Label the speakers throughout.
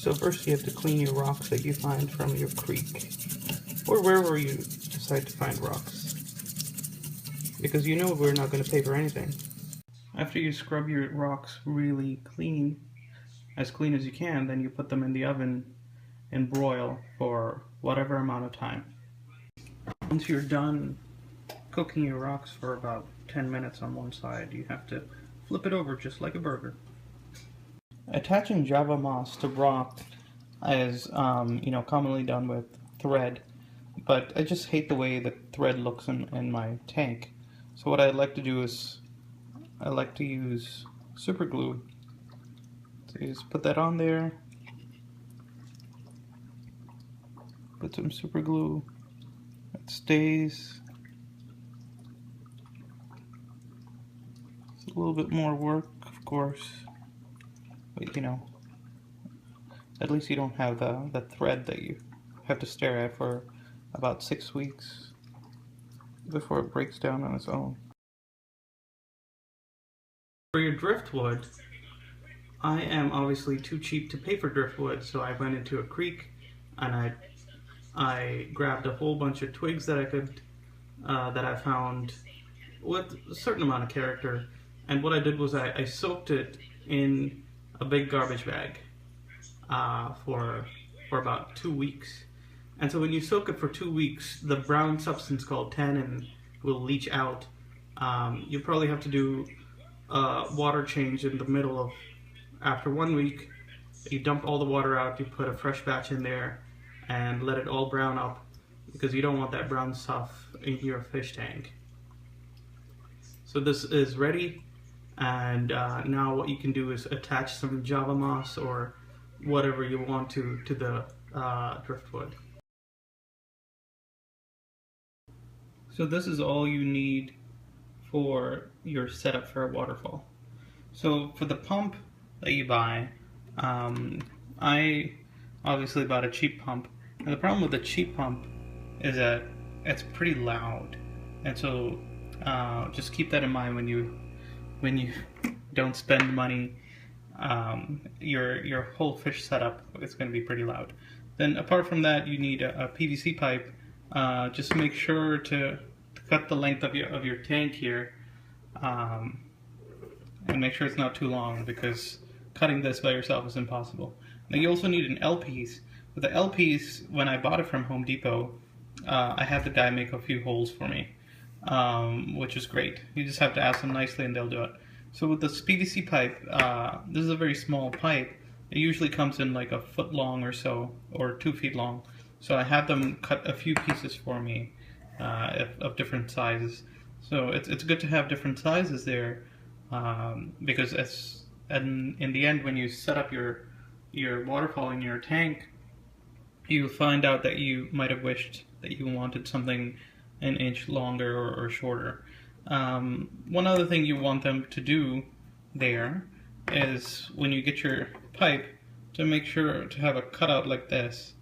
Speaker 1: So first you have to clean your rocks that you find from your creek, or wherever you decide to find rocks, because you know we're not going to pay for anything. After you scrub your rocks really clean, as clean as you can, then you put them in the oven and broil for whatever amount of time. Once you're done cooking your rocks for about 10 minutes on one side, you have to flip it over just like a burger. Attaching Java moss to rock is commonly done with thread, but I just hate the way the thread looks in my tank. So what I like to do is I like to use super glue. So you just put that on there, put some super glue, it stays. It's a little bit more work, of course, but at least you don't have the thread that you have to stare at for about 6 weeks before it breaks down on its own. For your driftwood, I am obviously too cheap to pay for driftwood, so I went into a creek and I grabbed a whole bunch of twigs that I found with a certain amount of character, and what I did was I soaked it in a big garbage bag for about 2 weeks. And so when you soak it for 2 weeks, the brown substance called tannin will leach out. You probably have to do a water change in the middle of, after 1 week, you dump all the water out, you put a fresh batch in there, and let it all brown up, because you don't want that brown stuff in your fish tank. So this is ready, and now what you can do is attach some Java moss or whatever you want to the driftwood. So this is all you need for your setup for a waterfall. So for the pump that you buy, I obviously bought a cheap pump. And the problem with the cheap pump is that it's pretty loud, and so just keep that in mind when you don't spend money. Your whole fish setup is going to be pretty loud. Then apart from that, you need a PVC pipe. Just make sure to cut the length of your tank here, and make sure it's not too long, because cutting this by yourself is impossible. Now you also need an L-piece. With the L-piece, when I bought it from Home Depot, I had the guy make a few holes for me, which is great. You just have to ask them nicely and they'll do it. So with this PVC pipe, this is a very small pipe. It usually comes in like a foot long or so, or 2 feet long. So I had them cut a few pieces for me of different sizes. So it's good to have different sizes there, because in the end, when you set up your waterfall in your tank, you find out that you might have wished that you wanted something an inch longer or shorter. One other thing you want them to do there is, when you get your pipe, to make sure to have a cutout like this.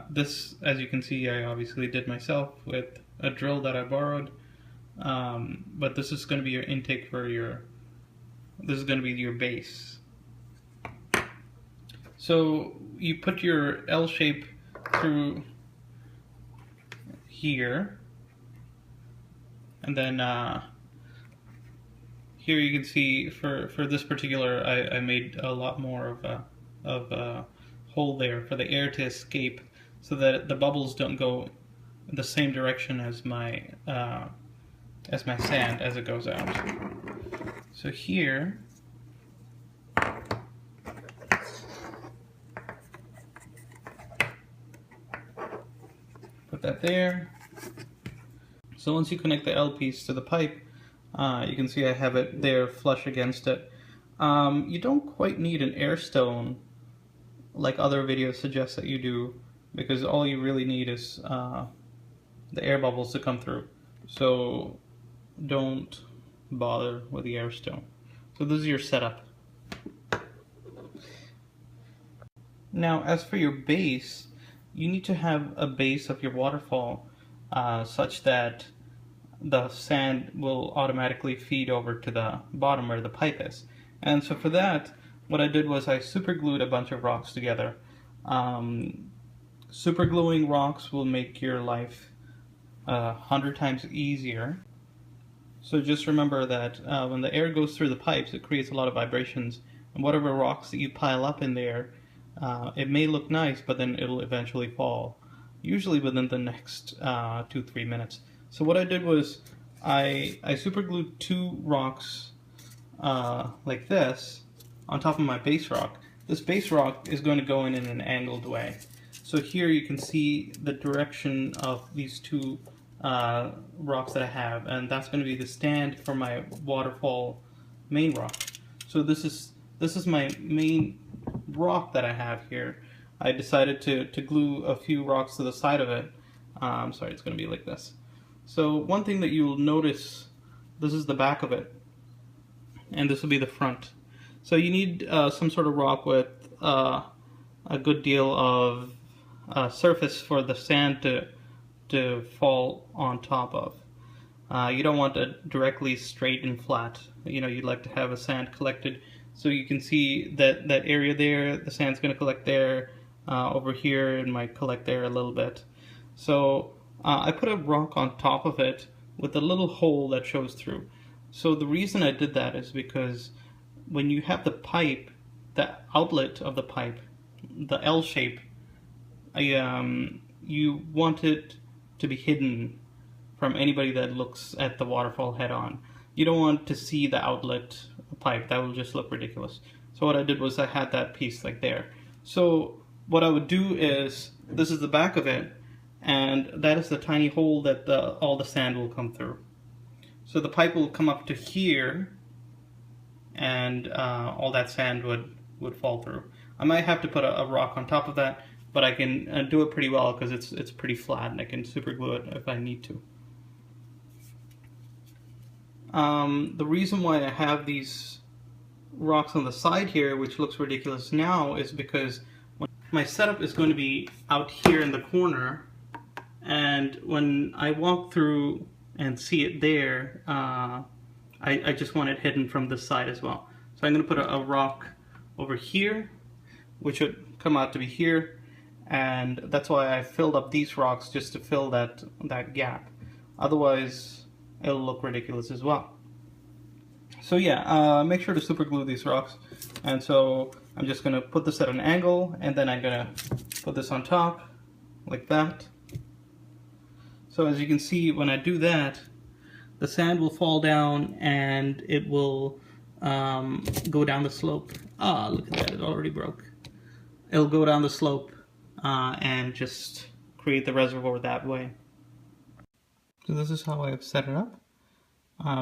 Speaker 1: This, as you can see, I obviously did myself with a drill that I borrowed, but this is going to be your intake for this is going to be your base. So you put your L shape through here, and then here you can see for this particular, I made a lot more of a hole there for the air to escape, so that the bubbles don't go the same direction as my sand as it goes out. So here, put that there. So once you connect the L piece to the pipe, you can see I have it there flush against it. You don't quite need an air stone like other videos suggest that you do, because all you really need is the air bubbles to come through. So don't bother with the air stone. So this is your setup. Now, as for your base, you need to have a base of your waterfall such that the sand will automatically feed over to the bottom where the pipe is. And so for that, what I did was I super glued a bunch of rocks together. Super gluing rocks will make your life 100 times easier. So just remember that when the air goes through the pipes, it creates a lot of vibrations, and whatever rocks that you pile up in there, it may look nice, but then it'll eventually fall, usually within the next 2-3 minutes. So what I did was I super glued 2 rocks like this on top of my base rock. This base rock is going to go in an angled way. So here you can see the direction of these 2 rocks that I have, and that's going to be the stand for my waterfall main rock. So this is my main rock that I have here. I decided to glue a few rocks to the side of it. Sorry, it's going to be like this. So one thing that you'll notice, this is the back of it, and this will be the front. So you need some sort of rock with a good deal of surface for the sand to fall on top of. You don't want it directly straight and flat. You know, you'd like to have a sand collected. So you can see that area there, the sand's going to collect there. Over here, it might collect there a little bit. So I put a rock on top of it with a little hole that shows through. So the reason I did that is because when you have the pipe, the outlet of the pipe, the L shape, you want it to be hidden from anybody that looks at the waterfall head on. You don't want to see the outlet pipe. That will just look ridiculous. So what I did was I had that piece like there. So what I would do is, this is the back of it, and that is the tiny hole that all the sand will come through. So the pipe will come up to here, and all that sand would fall through. I might have to put a rock on top of that, but I can do it pretty well because it's pretty flat, and I can super glue it if I need to. The reason why I have these rocks on the side here, which looks ridiculous now, is because my setup is going to be out here in the corner, and when I walk through and see it there, I just want it hidden from this side as well. So I'm going to put a rock over here, which would come out to be here, and that's why I filled up these rocks, just to fill that gap. Otherwise, it'll look ridiculous as well. So yeah, make sure to super glue these rocks. And so I'm just going to put this at an angle, and then I'm going to put this on top, like that. So as you can see, when I do that, the sand will fall down, and it will go down the slope. Ah, look at that, it already broke. It'll go down the slope and just create the reservoir that way. So this is how I've set it up.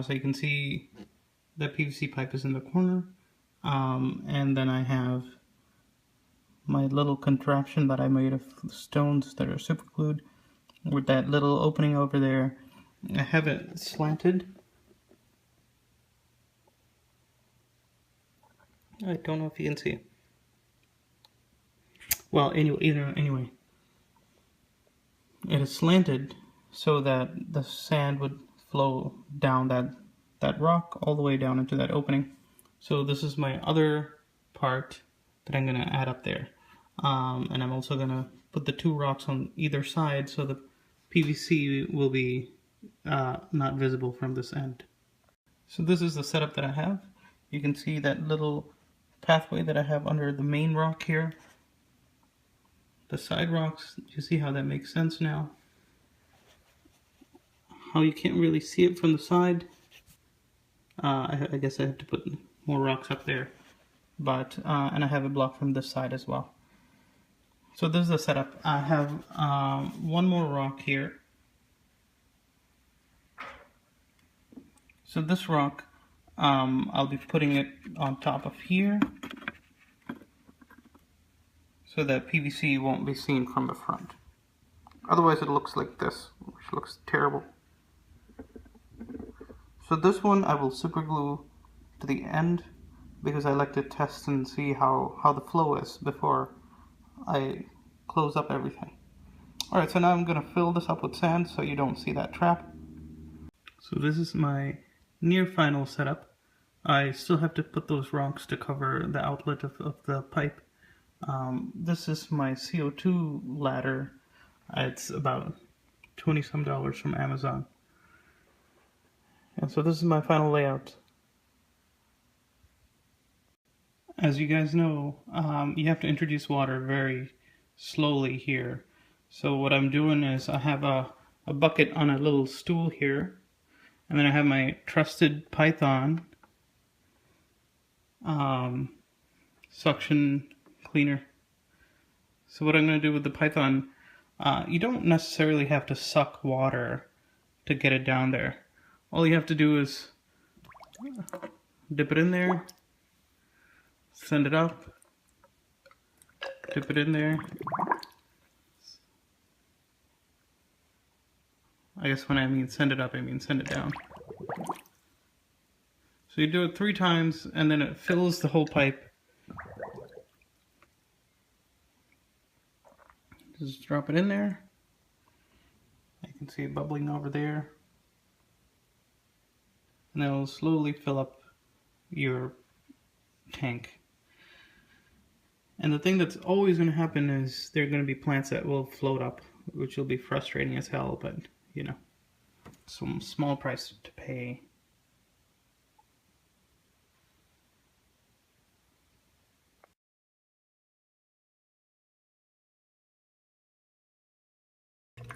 Speaker 1: So you can see the PVC pipe is in the corner, and then I have my little contraption that I made of stones that are super glued with that little opening over there. I have it slanted. I don't know if you can see. Well, anyway, it is slanted so that the sand would flow down that rock all the way down into that opening. So this is my other part that I'm going to add up there. And I'm also going to put the 2 rocks on either side so the PVC will be not visible from this end. So this is the setup that I have. You can see that little pathway that I have under the main rock here. The side rocks, you see how that makes sense now? How you can't really see it from the side. I guess I have to put more rocks up there. But and I have it blocked from this side as well. So this is the setup. I have one more rock here. So this rock, I'll be putting it on top of here so that PVC won't be seen from the front. Otherwise it looks like this, which looks terrible. So this one I will super glue to the end because I like to test and see how the flow is before I close up everything. Alright, so now I'm going to fill this up with sand so you don't see that trap. So this is my near final setup. I still have to put those rocks to cover the outlet of the pipe. This is my CO2 ladder. It's about $20 some from Amazon. And so this is my final layout. As you guys know, you have to introduce water very slowly here. So what I'm doing is I have a bucket on a little stool here, and then I have my trusted Python suction cleaner. So what I'm going to do with the Python, you don't necessarily have to suck water to get it down there. All you have to do is dip it in there, send it up, dip it in there. I guess when I mean send it up, I mean send it down. So you do it 3 times, and then it fills the whole pipe. Just drop it in there. I can see it bubbling over there. And it'll slowly fill up your tank. And the thing that's always going to happen is there are going to be plants that will float up, which will be frustrating as hell, but you know, some small price to pay.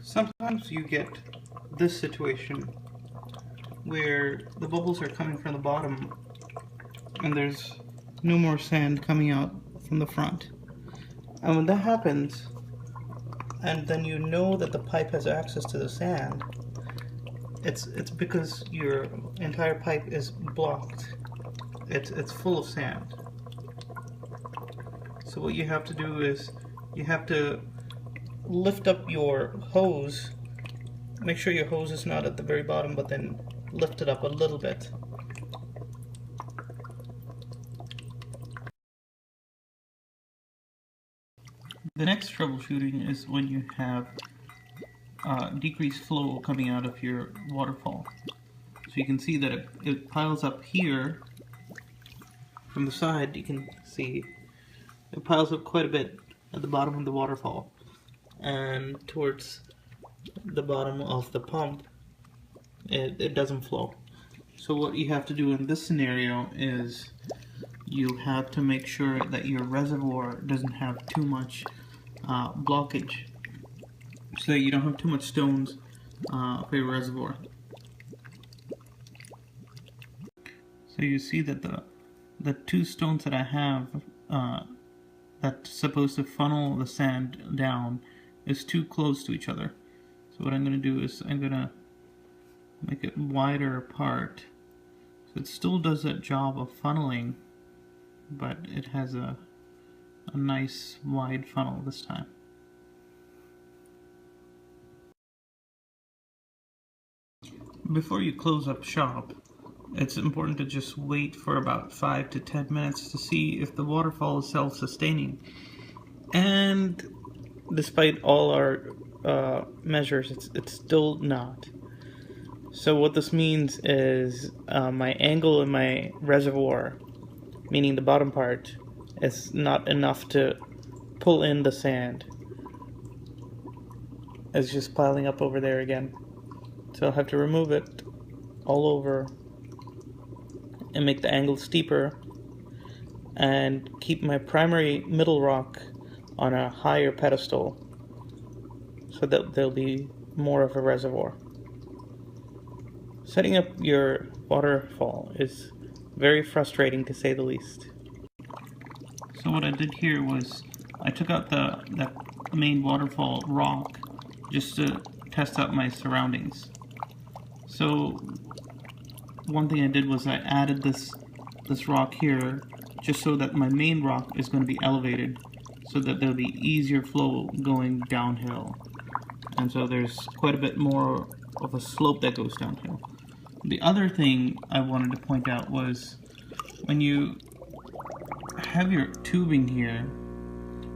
Speaker 1: Sometimes you get this situation where the bubbles are coming from the bottom and there's no more sand coming out from the front. And when that happens, and then you know that the pipe has access to the sand, it's because your entire pipe is blocked. It's full of sand. So what you have to do is you have to lift up your hose. Make sure your hose is not at the very bottom, but then lift it up a little bit. The next troubleshooting is when you have decreased flow coming out of your waterfall. So you can see that it piles up here. From the side, you can see it piles up quite a bit at the bottom of the waterfall. And towards the bottom of the pump, it doesn't flow. So what you have to do in this scenario is you have to make sure that your reservoir doesn't have too much blockage, so that you don't have too much stones for your reservoir. So you see that the 2 stones that I have that's supposed to funnel the sand down is too close to each other. So what I'm going to do is I'm going to make it wider apart, so it still does that job of funneling, but it has a nice wide funnel this time. Before you close up shop, it's important to just wait for about 5 to 10 minutes to see if the waterfall is self-sustaining. And despite all our measures, it's still not. So what this means is my angle in my reservoir, meaning the bottom part, is not enough to pull in the sand. It's just piling up over there again. So I'll have to remove it all over and make the angle steeper and keep my primary middle rock on a higher pedestal so that there'll be more of a reservoir. Setting up your waterfall is very frustrating, to say the least. So what I did here was I took out the main waterfall rock just to test out my surroundings. So one thing I did was I added this rock here just so that my main rock is going to be elevated so that there'll be easier flow going downhill. And so there's quite a bit more of a slope that goes downhill. The other thing I wanted to point out was when you have your tubing here,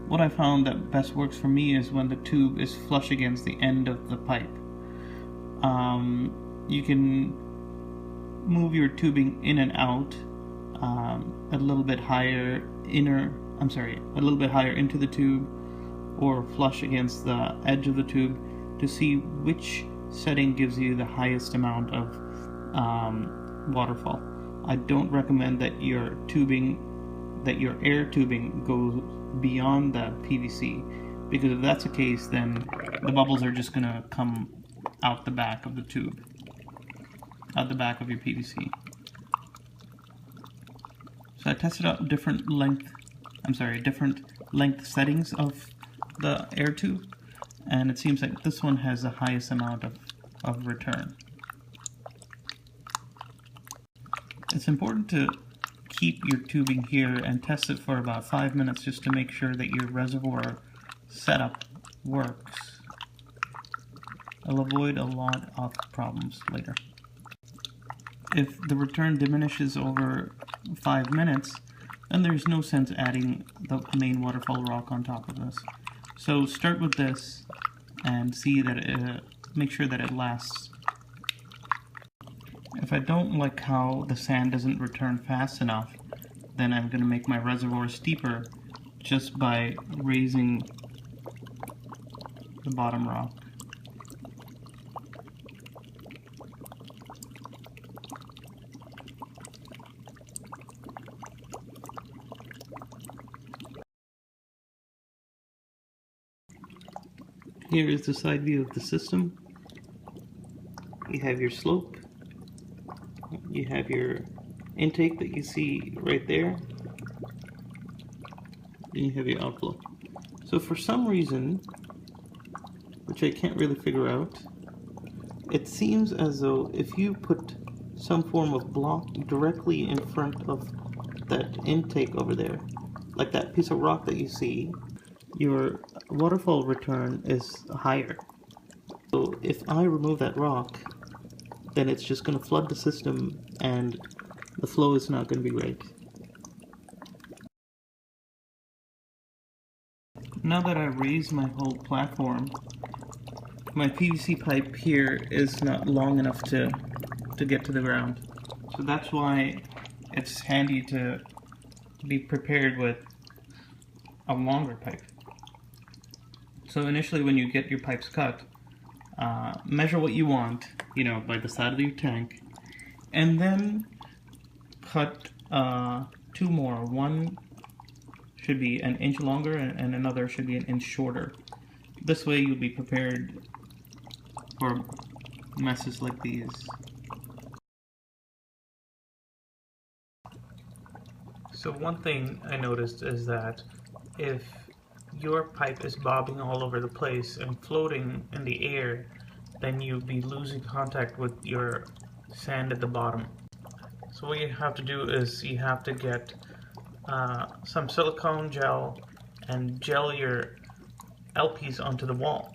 Speaker 1: what I found that best works for me is when the tube is flush against the end of the pipe. You can move your tubing in and out a little bit higher a little bit higher into the tube, or flush against the edge of the tube to see which setting gives you the highest amount of waterfall. I don't recommend that your air tubing goes beyond the PVC, because if that's the case, then the bubbles are just gonna come out the back of the tube, out the back of your PVC. So I tested out different length settings of the air tube, and it seems like this one has the highest amount of return. It's important to keep your tubing here and test it for about 5 minutes just to make sure that your reservoir setup works. It'll avoid a lot of problems later. If the return diminishes over 5 minutes, then there's no sense adding the main waterfall rock on top of this. So start with this and see that make sure that it lasts. If I don't like how the sand doesn't return fast enough, then I'm going to make my reservoir steeper just by raising the bottom rock. Here is the side view of the system. You have your slope. You have your intake that you see right there. And you have your outflow. So for some reason, which I can't really figure out, it seems as though if you put some form of block directly in front of that intake over there, like that piece of rock that you see, your waterfall return is higher. So if I remove that rock, then it's just going to flood the system and the flow is not going to be right. Now that I've raised my whole platform, my PVC pipe here is not long enough to get to the ground. So that's why it's handy to be prepared with a longer pipe. So initially when you get your pipes cut, measure what you want, by the side of your tank, and then cut 2 more. One should be an inch longer and another should be an inch shorter. This way you'll be prepared for messes like these. So one thing I noticed is that if your pipe is bobbing all over the place and floating in the air, then you'll be losing contact with your sand at the bottom. So what you have to do is you have to get some silicone gel and gel your LPs onto the wall.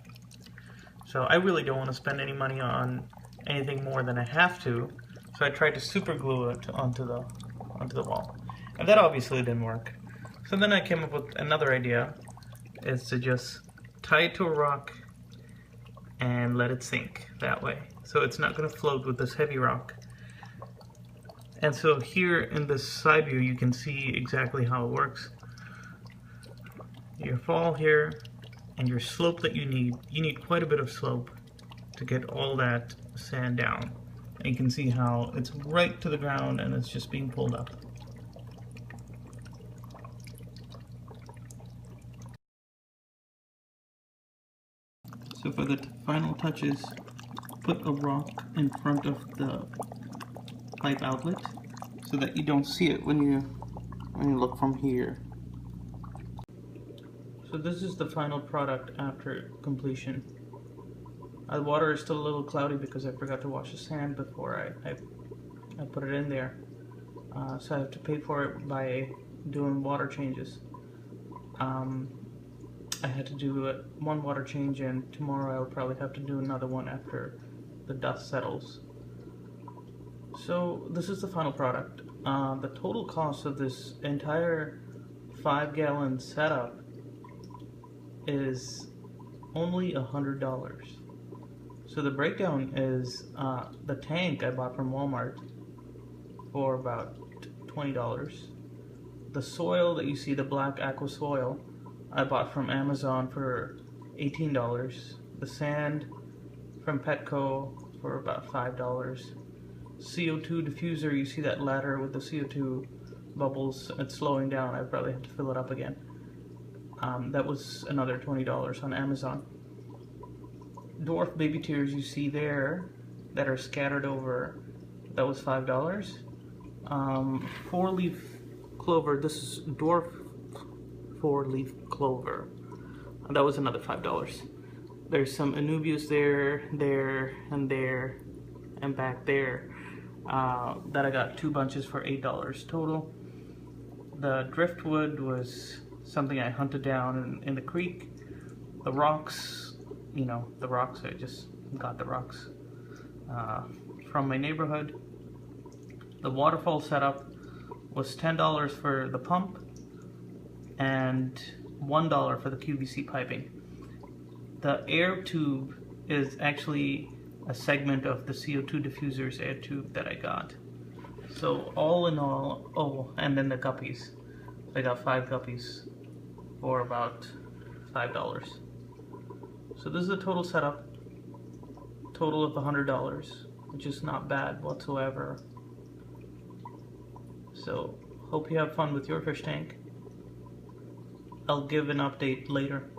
Speaker 1: So I really don't want to spend any money on anything more than I have to, so I tried to super glue it onto the wall. And that obviously didn't work. So then I came up with another idea, is to just tie it to a rock and let it sink that way. So it's not going to float with this heavy rock. And so here in this side view you can see exactly how it works. Your fall here and your slope that you need quite a bit of slope to get all that sand down. And you can see how it's right to the ground and it's just being pulled up. So for the final touches, put a rock in front of the pipe outlet so that you don't see it when you look from here. So this is the final product after completion. The water is still a little cloudy because I forgot to wash the sand before I put it in there. So I have to pay for it by doing water changes. I had to do one water change, and tomorrow I'll probably have to do another one after the dust settles. So this is the final product. The total cost of this entire 5-gallon setup is only $100. So the breakdown is the tank I bought from Walmart for about $20. The soil that you see, the black aqua soil, I bought from Amazon for $18. The sand from Petco for about $5. CO2 diffuser, you see that ladder with the CO2 bubbles, it's slowing down. I probably have to fill it up again. That was another $20 on Amazon. Dwarf baby tears you see there that are scattered over, that was $5. 4-leaf clover, this is dwarf 4-leaf clover, that was another $5. There's some anubias there, and back there that I got 2 bunches for $8 total. The driftwood was something I hunted down in the creek. The rocks, you know, the rocks, I just got the rocks from my neighborhood. The waterfall setup was $10 for the pump and $1 for the QVC piping. The air tube is actually a segment of the CO2 diffuser's air tube that I got. So all in all, oh, and then the guppies. I got 5 guppies for about $5. So this is the total setup, total of $100, which is not bad whatsoever. So hope you have fun with your fish tank. I'll give an update later.